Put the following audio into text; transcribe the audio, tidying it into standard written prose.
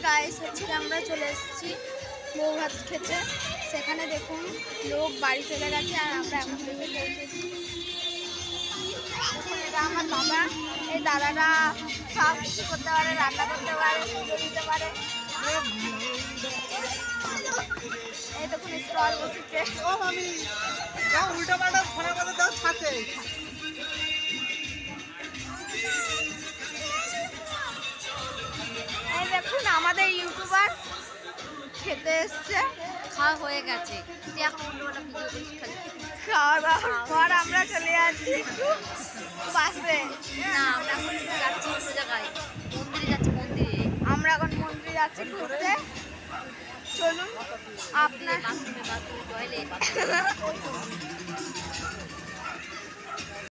Guys আজকে আমরা চলে এসেছি বউ ভাত খেতে। সেখানে দেখুন লোক বাড়ি চলে গেছে আর আমরা এখন এসে পৌঁছেছি। দেখুন এটা আমার দাদা, এই দাদারা সব কিছু করতে পারে, রান্না করতে পারে, পুজো দিতে পারে। এই দেখুন স্টল বসেছে। উল্টা পাল্টা ফোনের কথা দাও ছাড়ছে। এই দেখুন আমাদের ইউটিউবার খেতে এসছে, খাওয়া হয়ে গেছে, এখন খাওয়া দাওয়ার পর আমরা চলে যাচ্ছি বাসে। না আমরা এখন যাচ্ছি অন্য জায়গায়, মন্দিরে যাচ্ছি। মন্দিরে আমরা এখন মন্দিরে যাচ্ছি ঘুরতে। চলুন আপনার বাথরুমে টয়লেট